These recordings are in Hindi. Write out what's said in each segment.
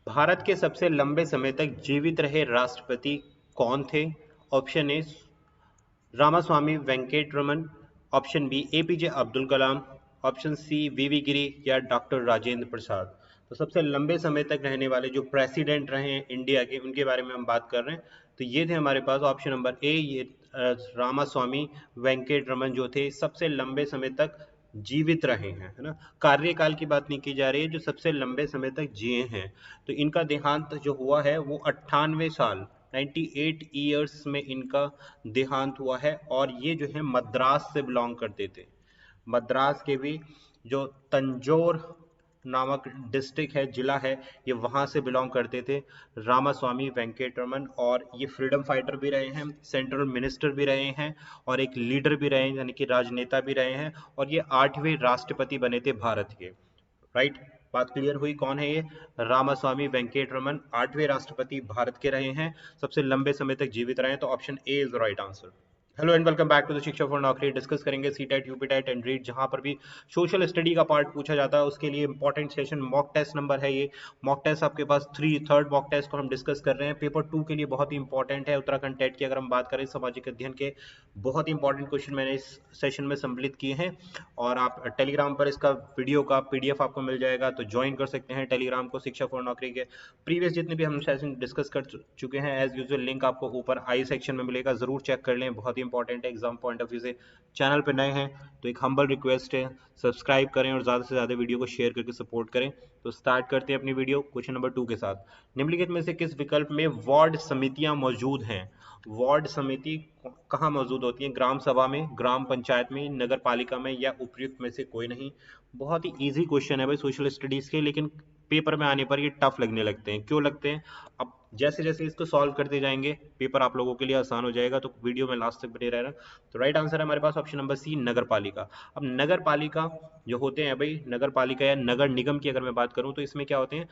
भारत के सबसे लंबे समय तक जीवित रहे राष्ट्रपति कौन थे? Option A Ramaswamy Venkataraman, option B APJ Abdul Kalam, option C VV Giri या डॉक्टर राजेंद्र प्रसाद। तो सबसे लंबे समय तक रहने वाले जो प्रेसिडेंट रहे हैं इंडिया के, उनके बारे में हम बात कर रहे हैं। तो ये थे हमारे पास ऑप्शन नंबर ए, ये रामास्वामी वेंकटरमन जो थे सबसे लंबे समय तक जीवित रहे हैं, है ना। कार्यकाल की बात नहीं की जा रही है, जो सबसे लंबे समय तक जिए हैं। तो इनका देहांत जो हुआ है वो 98 साल 98 ईयर्स में इनका देहांत हुआ है। और ये जो है मद्रास से बिलोंग करते थे। मद्रास के भी जो तंजौर नामक डिस्ट्रिक्ट है, जिला है, ये वहां से बिलोंग करते थे रामास्वामी वेंकटरमन। और ये फ्रीडम फाइटर भी रहे हैं, सेंट्रल मिनिस्टर भी रहे हैं और एक लीडर भी रहे हैं, यानी कि राजनेता भी रहे हैं। और ये 8वें राष्ट्रपति बने थे भारत के। राइट, बात क्लियर हुई? कौन है ये? रामास्वामी वेंकटरमन 8वें राष्ट्रपति भारत के रहे हैं, सबसे लंबे समय तक जीवित रहे हैं। तो option A is the right answer. Hello and welcome back to the Shiksha for Naukri. Discuss करेंगे सीटेट यूपीटेट एंड रीट, जहां पर भी सोशल स्टडी का पार्ट पूछा जाता है उसके लिए important session mock test number है ये। मॉक टेस्ट आपके पास थर्ड मॉक टेस्ट को हम डिस्कस कर रहे हैं। पेपर 2 के लिए बहुत ही इंपॉर्टेंट है। उत्तराखंड टेट की अगर हम बात करें सामाजिक अध्ययन के, बहुत ही इंपॉर्टेंट क्वेश्चन मैंने इस सेशन में सम्मिलित किए हैं। और आप टेलीग्राम पर इसका वीडियो का पीडीएफ आपको मिल जाएगा, तो ज्वाइन कर सकते हैं टेलीग्राम को, शिक्षा फॉर नौकरी के। प्रीवियस जितने भी हम सेशन डिस्कस कर चुके हैं, एज यूजुअल लिंक आपको ऊपर आई सेक्शन में मिलेगा, जरूर चेक कर लें, बहुत ही इंपॉर्टेंट है एग्जाम पॉइंट ऑफ व्यू से। चैनल पर नए हैं तो एक हम्बल रिक्वेस्ट है, सब्सक्राइब करें और ज़्यादा से ज़्यादा वीडियो को शेयर करके सपोर्ट करें। तो स्टार्ट करते हैं अपनी वीडियो क्वेश्चन नंबर 2 के साथ। निम्नलिखित में से किस विकल्प में वार्ड समितियां मौजूद हैं? वार्ड समिति कहाँ मौजूद होती है? ग्राम सभा में, ग्राम पंचायत में, नगर पालिका में, या उपयुक्त में से कोई नहीं। बहुत ही इजी क्वेश्चन है भाई सोशल स्टडीज के, लेकिन पेपर में आने पर ये टफ लगने लगते हैं। क्यों लगते हैं? अब जैसे जैसे इसको सॉल्व करते जाएंगे पेपर आप लोगों के लिए आसान हो जाएगा, तो वीडियो में लास्ट तक बने रहना। तो राइट आंसर है हमारे पास ऑप्शन नंबर सी, नगर पालिका। अब नगर पालिका जो होते हैं भाई, नगर पालिका या नगर निगम की अगर मैं बात करूं, तो इसमें क्या होते हैं,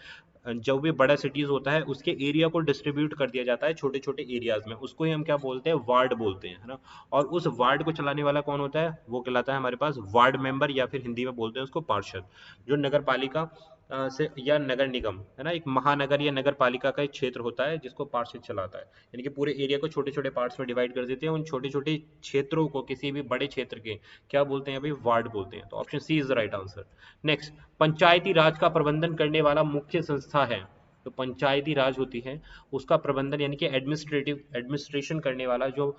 जब भी बड़ा सिटीज होता है उसके एरिया को डिस्ट्रीब्यूट कर दिया जाता है छोटे छोटे एरियाज में, उसको ही हम क्या बोलते हैं? वार्ड बोलते हैं, है ना। और उस वार्ड को चलाने वाला कौन होता है? वो कहलाता है हमारे पास वार्ड मेंबर, या फिर हिंदी में बोलते हैं उसको पार्षद। जो नगर पालिका से या नगर निगम, है ना, एक महानगर या नगर पालिका का एक क्षेत्र होता है जिसको पार्षद चलाता है। यानी कि पूरे एरिया को छोटे छोटे पार्ट्स में डिवाइड कर देते हैं। उन छोटे छोटे क्षेत्रों को किसी भी बड़े क्षेत्र के क्या बोलते हैं भाई? वार्ड बोलते हैं। तो option C is the right answer. Next, Panchayati Raj का प्रबंधन करने वाला मुख्य संस्था है। तो पंचायती राज होती है, उसका प्रबंधन यानी कि एडमिनिस्ट्रेशन करने वाला जो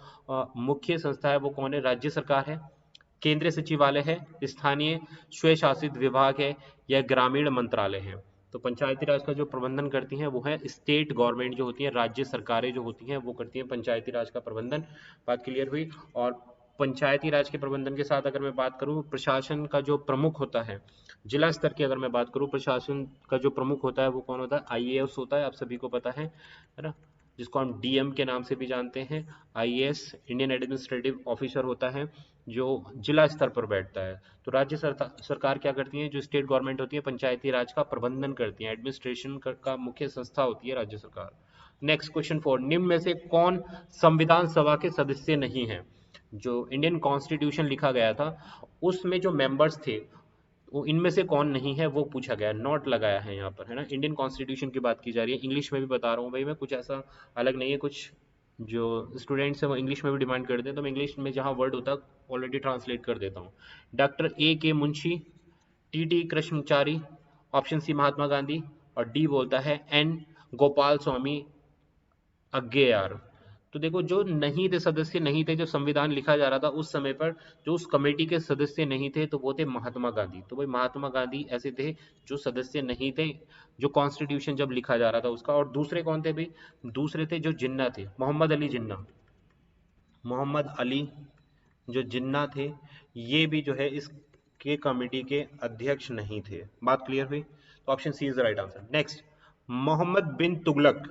मुख्य संस्था है वो कौन है? राज्य सरकार है, केंद्रीय सचिवालय है, स्थानीय स्वशासित विभाग है, या ग्रामीण मंत्रालय है। तो पंचायती राज का जो प्रबंधन करती हैं वो है स्टेट गवर्नमेंट जो होती है, राज्य सरकारें जो होती हैं वो करती हैं पंचायती राज का प्रबंधन। बात क्लियर हुई? और पंचायती राज के प्रबंधन के साथ अगर मैं बात करूं, प्रशासन का जो प्रमुख होता है जिला स्तर की अगर मैं बात करूं, प्रशासन का जो प्रमुख होता है वो कौन होता है? आईएएस होता है, आप सभी को पता है ना, जिसको हम डीएम के नाम से भी जानते हैं। आईएएस इंडियन एडमिनिस्ट्रेटिव ऑफिसर होता है जो जिला स्तर पर बैठता है। तो राज्य सरकार क्या करती है? जो स्टेट गवर्नमेंट होती है पंचायती राज का प्रबंधन करती है, एडमिनिस्ट्रेशन का मुख्य संस्था होती है राज्य सरकार। नेक्स्ट क्वेश्चन 4, निम्न में से कौन संविधान सभा के सदस्य नहीं है? जो इंडियन कॉन्स्टिट्यूशन लिखा गया था उसमें जो मेंबर्स थे वो इनमें से कौन नहीं है, वो पूछा गया, नोट लगाया है यहाँ पर, है ना। इंडियन कॉन्स्टिट्यूशन की बात की जा रही है, इंग्लिश में भी बता रहा हूँ भाई मैं, कुछ ऐसा अलग नहीं है। कुछ जो स्टूडेंट्स हैं वो इंग्लिश में भी डिमांड करते हैं, तो मैं इंग्लिश में जहाँ वर्ड होता है ऑलरेडी ट्रांसलेट कर देता हूँ। डॉक्टर ए के Munshi, T कृष्णचारी, option C Mahatma Gandhi, और डी बोलता है एन गोपाल स्वामी अज्ञेयार। तो देखो, जो नहीं थे सदस्य, नहीं थे, जो संविधान लिखा जा रहा था उस समय पर, जो उस कमेटी के सदस्य नहीं थे, तो वो थे महात्मा गांधी। तो भाई महात्मा गांधी ऐसे थे जो सदस्य नहीं थे जो कॉन्स्टिट्यूशन जब लिखा जा रहा था उसका। और दूसरे कौन थे भाई? दूसरे थे जो जिन्ना थे, मोहम्मद अली जिन्ना। मोहम्मद अली जो जिन्ना थे, ये भी जो है इस के कमेटी के अध्यक्ष नहीं थे। बात क्लियर हुई? तो option C is the right answer. Next, Mohammad bin Tughlaq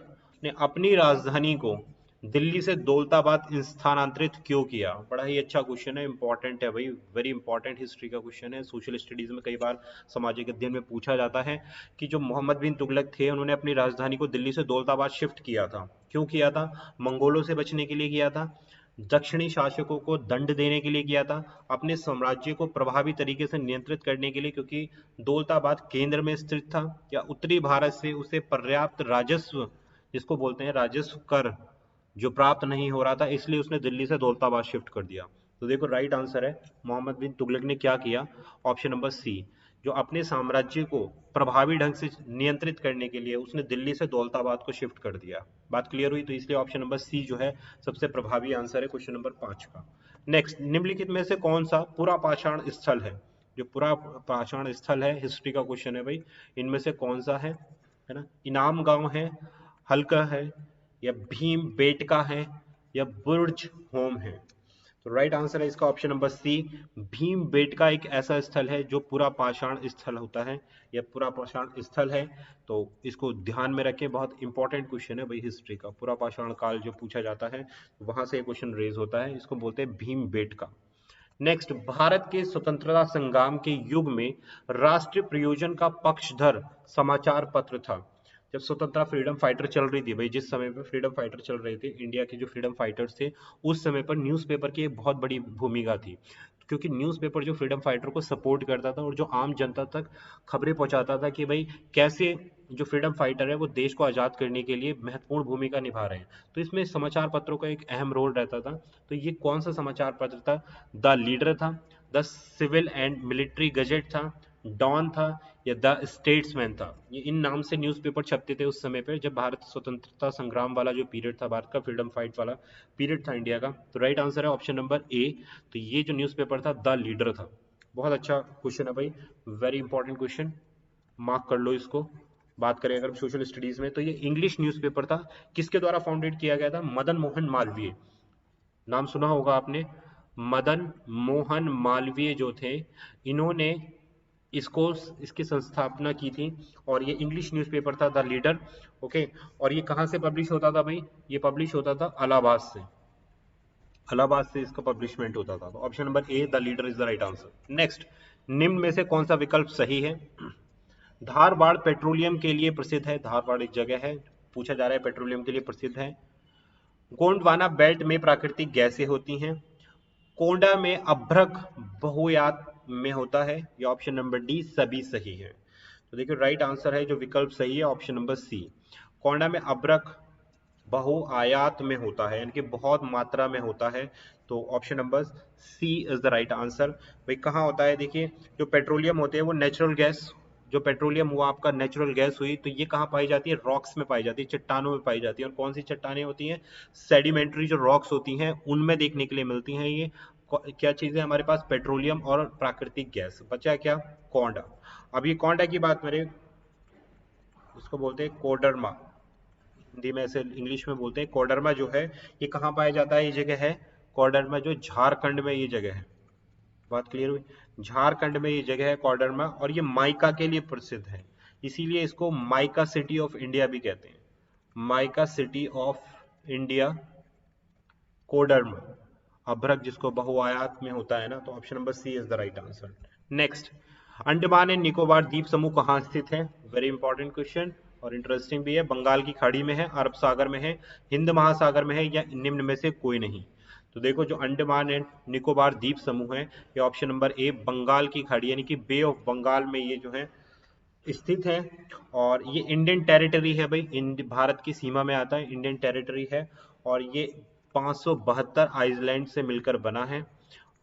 ने अपनी राजधानी को दिल्ली से दौलताबाद स्थानांतरित क्यों किया? बड़ा ही अच्छा क्वेश्चन है, इंपॉर्टेंट है भाई, वेरी इंपॉर्टेंट हिस्ट्री का क्वेश्चन है। सोशल स्टडीज में कई बार सामाजिक अध्ययन में पूछा जाता है कि जो मोहम्मद बिन तुगलक थे उन्होंने अपनी राजधानी को दिल्ली से दौलताबाद शिफ्ट किया था। क्यों किया था? मंगोलों से बचने के लिए किया था, दक्षिणी शासकों को दंड देने के लिए किया था, अपने साम्राज्य को प्रभावी तरीके से नियंत्रित करने के लिए, क्योंकि दौलताबाद केंद्र में स्थित था, या उत्तरी भारत से उसे पर्याप्त राजस्व, जिसको बोलते हैं राजस्व कर, जो प्राप्त नहीं हो रहा था, इसलिए उसने दिल्ली से दौलताबाद शिफ्ट कर दिया। तो देखो राइट आंसर है मोहम्मद बिन तुगलक ने क्या किया, ऑप्शन नंबर सी, जो अपने साम्राज्य को प्रभावी ढंग से नियंत्रित करने के लिए उसने दिल्ली से दौलताबाद को शिफ्ट कर दिया। बात क्लियर हुई? तो इसलिए ऑप्शन नंबर सी जो है सबसे प्रभावी आंसर है क्वेश्चन नंबर 5 का। नेक्स्ट, निम्नलिखित में से कौन सा पुरा पाषाण स्थल है? जो पुरा पाषाण स्थल है, हिस्ट्री का क्वेश्चन है भाई, इनमें से कौन सा है ना? इनाम गांव है, हल्का है, या भीम बेटका है, या बुर्ज होम है? तो राइट आंसर है इसका option number C, Bhimbetka एक ऐसा स्थल है जो पूरा पाषाण स्थल होता है, या पूरा पाषाण स्थल है। तो इसको ध्यान में रखें, बहुत इंपॉर्टेंट क्वेश्चन है भाई हिस्ट्री का, पूरा पाषाण काल जो पूछा जाता है वहां से क्वेश्चन रेज होता है, इसको बोलते हैं भीम बेटका। नेक्स्ट, भारत के स्वतंत्रता संग्राम के युग में राष्ट्रीय प्रयोजन का पक्षधर समाचार पत्र था। जब स्वतंत्रता फ्रीडम फाइटर चल रही थी भाई, जिस समय पर फ्रीडम फाइटर चल रहे थे, इंडिया के जो फ्रीडम फाइटर्स थे, उस समय पर न्यूज़पेपर की एक बहुत बड़ी भूमिका थी, क्योंकि न्यूज़पेपर जो फ्रीडम फाइटर को सपोर्ट करता था और जो आम जनता तक खबरें पहुंचाता था कि भाई कैसे जो फ्रीडम फाइटर है वो देश को आज़ाद करने के लिए महत्वपूर्ण भूमिका निभा रहे हैं, तो इसमें समाचार पत्रों का एक अहम रोल रहता था। तो ये कौन सा समाचार पत्र था? द लीडर था, the civil and military gazette था, डॉन था, या द स्टेट्समैन था? ये इन नाम से न्यूज़पेपर छपते थे उस समय पे, जब भारत स्वतंत्रता संग्राम वाला जो पीरियड था, भारत का फ्रीडम फाइट वाला पीरियड था इंडिया का। तो राइट आंसर है ऑप्शन नंबर ए। तो ये जो न्यूज़पेपर था द लीडर था। बहुत अच्छा क्वेश्चन है भाई, वेरी इंपॉर्टेंट क्वेश्चन, मार्क कर लो इसको। बात करें अगर सोशल स्टडीज में, तो ये इंग्लिश न्यूज़पेपर था, किसके द्वारा फाउंडेड किया गया था? मदन मोहन मालवीय, नाम सुना होगा आपने, मदन मोहन मालवीय जो थे, इन्होंने इसको इसकी संस्थापना की थी, और ये इंग्लिश न्यूज़पेपर था द लीडर। ओके, और ये कहाँ से पब्लिश होता था भाई? ये पब्लिश होता था इलाहाबाद से, इलाहाबाद से इसका पब्लिशमेंट होता था। तो option number A, the leader, is the right answer. Next, निम्न में से कौन सा विकल्प सही है? धारवाड़ पेट्रोलियम के लिए प्रसिद्ध है, धारवाड़ एक जगह है, पूछा जा रहा है पेट्रोलियम के लिए प्रसिद्ध है। गोंडवाना बेल्ट में प्राकृतिक गैसें होती हैं। कोंडा में अभ्रक बहुयात में होता है, या ऑप्शन नंबर डी सभी सही है? तो देखिए राइट आंसर है जो विकल्प सही है ऑप्शन नंबर सी, कोंडा में अभ्रक बहुआयात में होता है, यानी कि बहुत मात्रा में होता है। तो option number C is the right answer. भाई कहाँ होता है? देखिए जो पेट्रोलियम होते हैं वो नेचुरल गैस, जो पेट्रोलियम हुआ आपका नेचुरल गैस हुई, तो ये कहाँ पाई जाती है? रॉक्स में पाई जाती है, चट्टानों में पाई जाती है। और कौन सी चट्टानें होती हैं? सेडिमेंट्री जो रॉक्स होती हैं उनमें देखने के लिए मिलती हैं ये। क्या चीजें हमारे पास? पेट्रोलियम और प्राकृतिक गैस। बचा क्या? कोंडा। अब ये कोंडा की बात करें, उसको बोलते हैं कोडरमा, हिंदी में ऐसे इंग्लिश में बोलते हैं। कोडरमा जो है ये कहाँ पाया जाता है? ये जगह है कोडरमा जो झारखंड में ये जगह है। बात क्लियर हुई? झारखंड में ये जगह है कोडरमा, और ये माइका के लिए प्रसिद्ध है, इसीलिए इसको माइका सिटी ऑफ इंडिया भी कहते हैं। Mica city of India Koderma, अभ्रक जिसको बहुआयात में होता है ना। तो option number C is the right answer. Next, Andaman and Nicobar द्वीप समूह कहाँ स्थित है? वेरी इंपॉर्टेंट क्वेश्चन और इंटरेस्टिंग भी है। बंगाल की खाड़ी में है, अरब सागर में है, हिंद महासागर में है, या निम्न में से कोई नहीं? तो देखो जो अंडमान एंड निकोबार द्वीप समूह है, ये ऑप्शन नंबर ए बंगाल की खाड़ी यानी कि बे ऑफ बंगाल में ये जो है स्थित है, और ये इंडियन टेरिटरी है भाई, भारत की सीमा में आता है, इंडियन टेरिटरी है, और ये 572 आइलैंड से मिलकर बना है।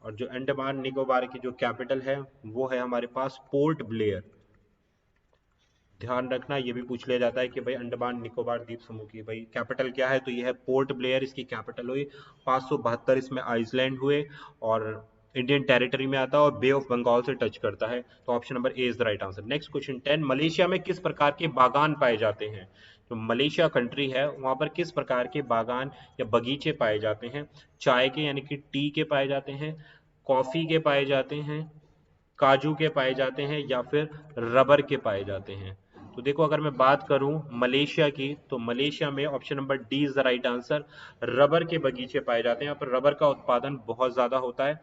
और जो अंडमान निकोबार की जो कैपिटल है वो है हमारे पास पोर्ट ब्लेयर। ध्यान रखना, ये भी पूछ लिया जाता है कि भाई अंडमान निकोबार द्वीप समूह की भाई कैपिटल क्या है, तो ये है पोर्ट ब्लेयर, इसकी कैपिटल हुई। 572 इसमें आइलैंड हुए, और इंडियन टेरिटरी में आता है, और बे ऑफ बंगाल से टच करता है। तो option number A is the right answer. Next question 10, Malaysia में किस प्रकार के बागान पाए जाते हैं? जो मलेशिया कंट्री है वहां पर किस प्रकार के बागान या बगीचे पाए जाते हैं? चाय के यानी कि टी के पाए जाते हैं, कॉफी के पाए जाते हैं, काजू के पाए जाते हैं, या फिर रबर के पाए जाते हैं? तो देखो अगर मैं बात करूं मलेशिया की, तो मलेशिया में option number D is the right answer, rubber के बगीचे पाए जाते हैं। यहाँ पर रबर का उत्पादन बहुत ज्यादा होता है।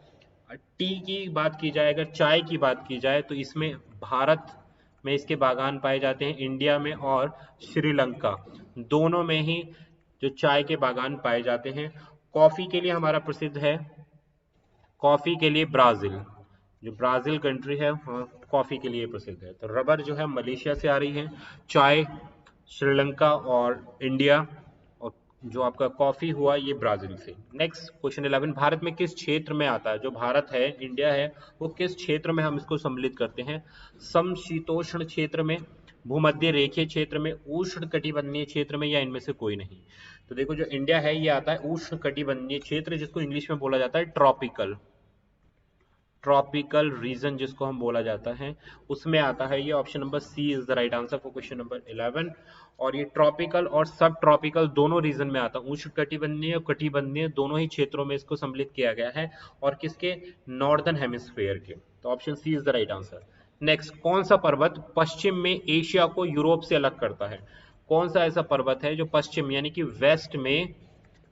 टी की बात की जाए, अगर चाय की बात की जाए, तो इसमें भारत में इसके बागान पाए जाते हैं, इंडिया में और श्रीलंका दोनों में ही जो चाय के बागान पाए जाते हैं। कॉफी के लिए हमारा प्रसिद्ध है, कॉफी के लिए ब्राजील, जो ब्राजील कंट्री है कॉफी के लिए प्रसिद्ध है। तो रबर जो है मलेशिया से आ रही है, चाय श्रीलंका और इंडिया, और जो आपका कॉफी हुआ ये ब्राजील से। नेक्स्ट क्वेश्चन 11, भारत में किस क्षेत्र में आता है? जो भारत है, इंडिया है, वो किस क्षेत्र में हम इसको सम्मिलित करते हैं? समशीतोष्ण क्षेत्र में, भूमध्य रेखीय क्षेत्र में, उष्ण कटिबंधीय क्षेत्र में, या इनमें से कोई नहीं? तो देखो जो इंडिया है ये आता है उष्ण कटिबंधीय क्षेत्र, जिसको इंग्लिश में बोला जाता है ट्रॉपिकल, ट्रॉपिकल रीजन जिसको हम बोला जाता है, उसमें आता है ये। Option number C is the right answer for question number 11। और ये ट्रॉपिकल और सब ट्रॉपिकल दोनों रीजन में आता है, उष्ण कटिबंधीय और कटिबंधीय दोनों ही क्षेत्रों में इसको सम्मिलित किया गया है, और किसके? नॉर्दर्न हेमिस्फीयर के। तो option C is the right answer. Next, कौन सा पर्वत पश्चिम में एशिया को यूरोप से अलग करता है? कौन सा ऐसा पर्वत है जो पश्चिम यानी कि वेस्ट में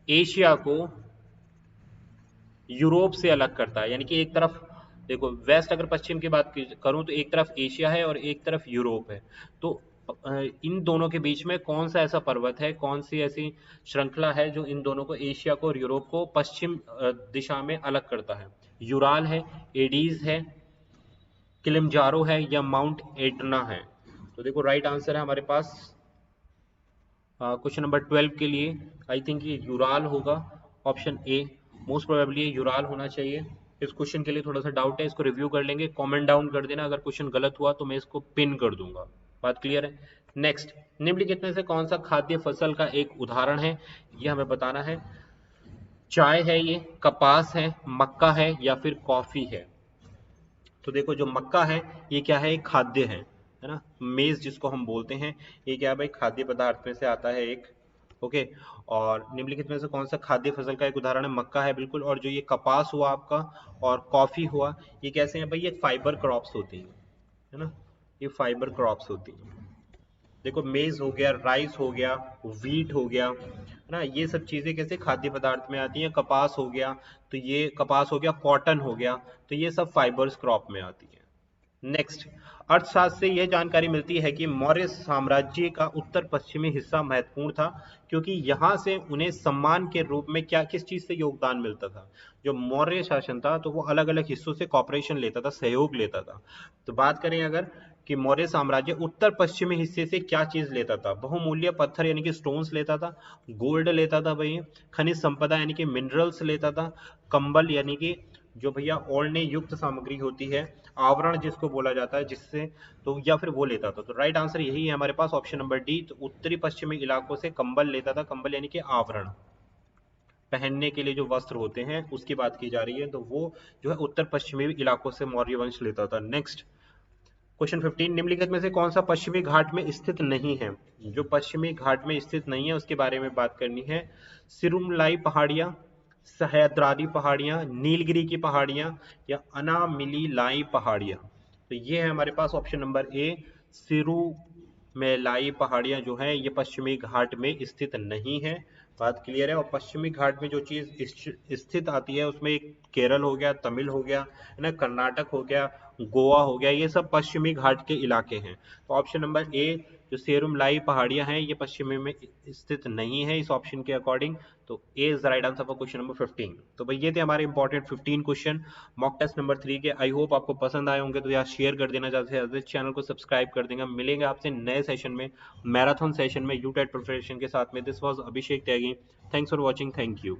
एशिया को यूरोप से अलग करता है? यानी कि एक तरफ देखो, वेस्ट अगर पश्चिम की बात करूं तो एक तरफ एशिया है और एक तरफ यूरोप है। तो इन दोनों के बीच में कौन सा ऐसा पर्वत है, कौन सी ऐसी श्रृंखला है जो इन दोनों को, एशिया को और यूरोप को पश्चिम दिशा में अलग करता है? यूराल है, एडीज है, किलिमंजारो है, या माउंट एटना है? तो देखो राइट आंसर है हमारे पास क्वेश्चन नंबर 12 के लिए, आई थिंक ये यूराल होगा, ऑप्शन ए। मोस्ट प्रोबेबली ये यूराल होना चाहिए। इस क्वेश्चन के लिए थोड़ा सा डाउट है, इसको रिव्यू कर लेंगे, कमेंट डाउन कर देना, अगर क्वेश्चन गलत हुआ तो मैं इसको पिन कर दूंगा। बात क्लियर है? नेक्स्ट, निम्नलिखित में से कौन सा खाद्य फसल का एक उदाहरण है? ये हमें बताना है। चाय है, ये कपास है, मक्का है, या फिर कॉफी है? तो देखो जो मक्का है ये क्या है? एक खाद्य है ना, मेज जिसको हम बोलते हैं, ये क्या है भाई? खाद्य पदार्थ में से आता है एक। ओके, और निम्नलिखित में से कौन सा खाद्य फसल का एक उदाहरण है? मक्का है बिल्कुल। और जो ये कपास हुआ आपका और कॉफी हुआ, ये कैसे हैं भाई? ये फाइबर क्रॉप्स होती हैं, है ना, ये फाइबर क्रॉप्स होती हैं। देखो मेज हो गया, राइस हो गया, व्हीट हो गया, है ना, ये सब चीजें कैसे खाद्य पदार्थ में आती हैं? कपास हो गया, तो ये कपास हो गया, कॉटन हो गया, तो ये सब फाइबर्स क्रॉप में आती है। नेक्स्ट, अर्थशास्त्र से यह जानकारी मिलती है कि मौर्य साम्राज्य का उत्तर पश्चिमी हिस्सा महत्वपूर्ण था, क्योंकि यहाँ से उन्हें सम्मान के रूप में क्या, किस चीज से योगदान मिलता था? जो मौर्य शासन था तो वो अलग अलग हिस्सों से कॉपरेशन लेता था, सहयोग लेता था। तो बात करें अगर कि मौर्य साम्राज्य उत्तर पश्चिमी हिस्से से क्या चीज लेता था? बहुमूल्य पत्थर यानी कि स्टोन्स लेता था, गोल्ड लेता था भाई, खनिज संपदा यानी कि मिनरल्स लेता था, कंबल यानी कि जो भैया ओढ़ने युक्त सामग्री होती है, आवरण जिसको बोला जाता है, जिससे, तो या फिर वो लेता था। तो राइट आंसर यही है हमारे पास, ऑप्शन नंबर डी। तो उत्तरी पश्चिमी इलाकों से कंबल लेता था, कंबल यानी कि आवरण, पहनने के लिए जो वस्त्र होते हैं उसकी बात की जा रही है, तो वो जो है उत्तर पश्चिमी इलाकों से मौर्य वंश लेता था। नेक्स्ट क्वेश्चन 15, निम्नलिखित में से कौन सा पश्चिमी घाट में स्थित नहीं है? जो पश्चिमी घाट में स्थित नहीं है उसके बारे में बात करनी है। सिरुमलाई पहाड़ियां, सह्याद्री पहाड़ियां, नीलगिरी की पहाड़ियां, या अनामिलीलाई पहाड़ियां? तो ये है हमारे पास ऑप्शन नंबर ए, सिरुमेलाई पहाड़ियां जो है ये पश्चिमी घाट में स्थित नहीं है। बात क्लियर है? और पश्चिमी घाट में जो चीज स्थित आती है उसमें एक केरल हो गया, तमिल हो गया, है ना, कर्नाटक हो गया, गोवा हो गया, ये सब पश्चिमी घाट के इलाके हैं। तो ऑप्शन नंबर ए जो सेरुमलाई पहाड़ियां हैं ये पश्चिमी में स्थित नहीं है इस ऑप्शन के अकॉर्डिंग। तो A is the right answer for question number 15। तो भाई ये थे हमारे important 15 question mock test number 3 के। आई होप आपको पसंद आए होंगे, तो यार शेयर कर देना, ज्यादा से ज्यादा चैनल को सब्सक्राइब कर देंगे। मिलेंगे आपसे नए सेशन में, मैराथन सेशन में यूटेट प्रिपरेशन के साथ में। This was Abhishek Tyagi, thanks for watching, thank you.